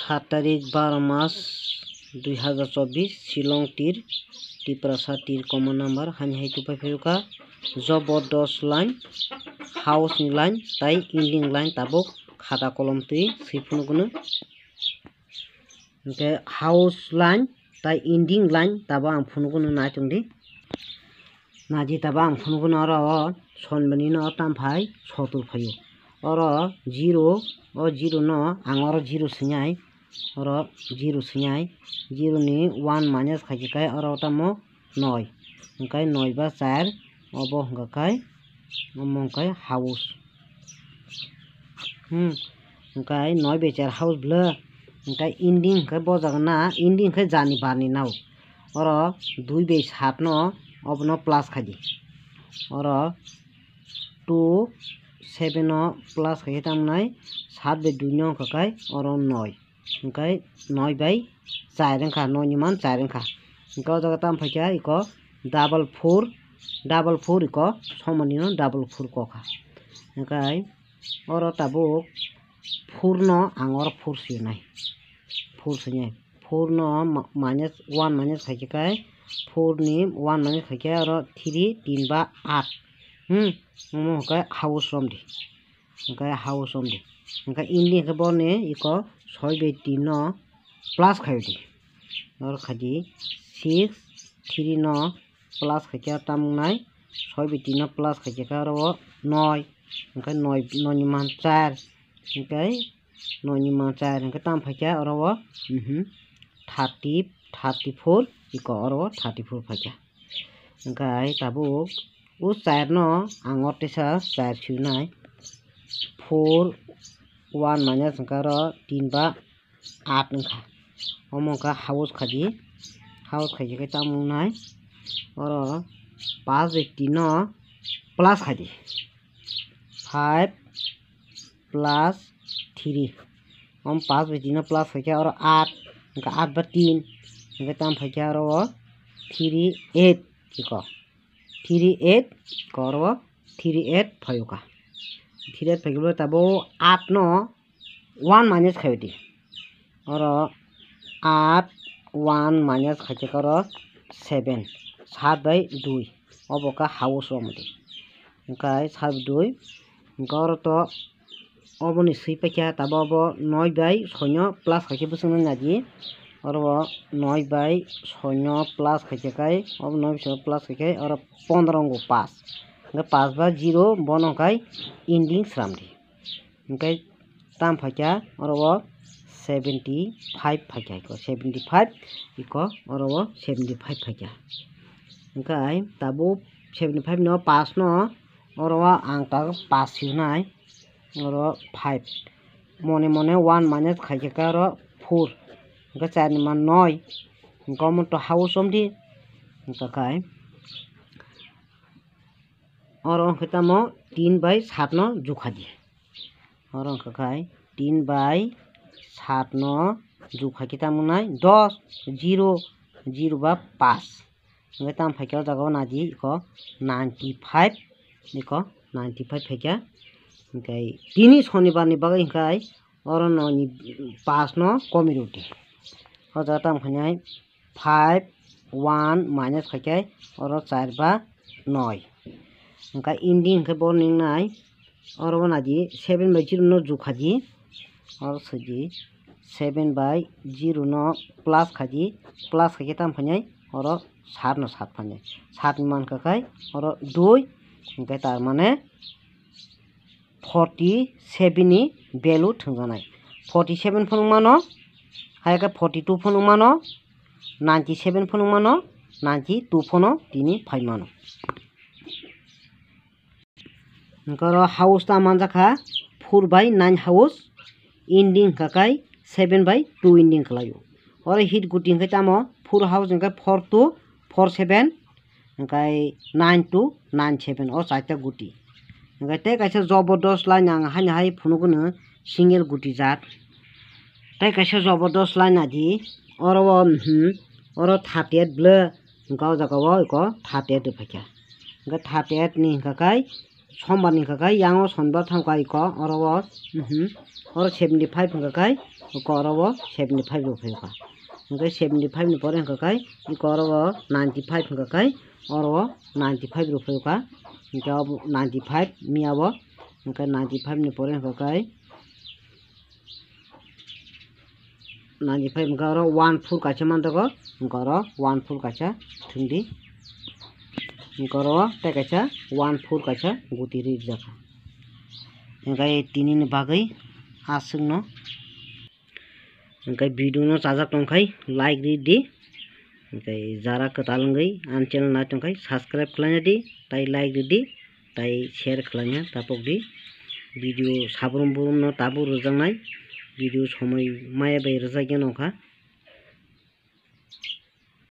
7 তারিখ 12 মাস 2024 শিলং তীর টিপ্রাসা তীর কমন নাম্বার হানি হাইটু পাইফেউকা जबरदस्त लाइन हाउस नि लाइन ताई इंडिंग लाइन ताबो खाता कलम तui सिफुनुगुनु ओके हाउस लाइन ताई इंडिंग लाइन ताबो आं फुनुगुनु नायतुंदि नाजी ताबो आं फुनुगुनु अर सनबनि न तामफाय सतुर फायो अर 0 o 0 no आं अर 0 सिङाय अर 0 सिङाय 0 नि 1 माइनस खाइखाय अर तामो 9 ओंखाय 9 बा 4 obo hingkai omongkai house hingkai 9 be 4 house blo hingkai ending hingkai bojagna ending hingkai jani barni nau oro 2 be 7 no obono plus khadi oro 2 7 no plus khai tamnai 7 be 2 no hingkai oro 9 hingkai 9 by 4 hingka 9 ni man 4 hingka hingkai jaga tam phaikya iko double 4 iko somani no double 4 koka hingkai oro tabuk 4 no ang oro 4 sinai 4 sinai 4 no minus 1 minus khaikai 4 ni 1 minus khaikai oro 3 3 ba 8 hingkai house romdi hingkai house romdi hingkai indi ke borne iko 6 be 3 no plus khaidi oro khadi 6 3 no plus khaikai tamnai 6 be 3 no plus khaikai aro 9 hingkai 9 ni man 4 hingkai 9 ni man 4 hingkai tam phaikai aro 34 iko aro 34 phaikai hingkai tabuk u 4 no angor tesa 4 siunai 4 1 minus hingkai aro 3 ba 8 hingka omongka house khadi house khaikai tamunai oro 5 be 3 no plus khadi 5 plus 3 om 5 be 3 no plus khaikai oro 8 hingka 8 ba 3 hingkai tam phaikai oro 3 8 iko 3 8 ko oro 3 8 phayuka 3 8 phaikai tabo 8 no 1 minus khaidi oro 8 1 minus khaikai oro 7 7 by 2 oboka house romdi hingkai 7 2 hingkai oro to oboni sui paikya tabo obo 9 by 6 no plus khaikai busungna naji oro 9 by 6 no plus khaikai obo 9 by 6 plus khaikai oro 15 go 5 hingkai 5 ba 0 bono hingkai ending sramdi hingkai tam phaikya oro 75 phaikya iko 75 iko oro 75 phaikya hingkai tabo 75 no 5 no oro ang ta 5 siunai oro 5 mone 1 minus khaikai oro 4 hingkai 4 ni man 9 hingkai mo to house somdi hingkai oro hingkai mo 3 by 7 no jukhadi oro hingkai 3 by 7 no jukha kita munai 10 0 0 ba 5 hingkai tam phaikai jaga naji iko 95 iko 95 phaikai hingkai tini shonibar ni bagai hingkai oro no ni 5 no komiruti o jaga tam khainai 5 1 minus khaikai oro 4 ba 9 hingkai ending hingkai bo ningnai oro naji 7 by 0 no jukhaji oro suji 7 by 0 no plus khaji plus khaikai tam khainai oro 7 no 7 phane 7 ni man kakai oro 2 hingkai tar mane 47 ni value thungjanai 47 phunungmano haika 42 phunungmano 97 phunungmano 92 phono tini phaimano hingkaro house ta manjaka 4 by 9 house ending kakai 7 by 2 ending khlaio oro hit guti hingkai tamo 4 house hingkai 4 to 4 7 hingkai 9 to 9 7 o chaita guti hingkai tei kaisa jobordast line ang hani hai phunugunu single guti jat tei kaisa jobordast line adi oro oro 38 blo hingkai o jaga o iko 38 phaikya hingkai 38 ni hingkai sombar ni hingkai yango sonbar thangkai iko oro 75 hingkai oro 75 rupaya hingke 75 ni pore hingkai iko oro 95 hingkai oro 95 rupaya hingke 95 miabo hingke 95 ni pore hingkai 95 hingke oro 1 full kaisa mantago hingke oro 1 full kaisa thingdi hingke oro tei kaisa 1 full kaisa guti rijaka hingkai tini ni bagui aswng no hingkai video no chajak tongkai like di hingkai jara kwtal wngoi ang channel naitongkai subscribe khlaina di tai like di tai share khlaina tapok di video sabrum burum no tabu rwjaknai video somoi maya bai rwjakya nongkha।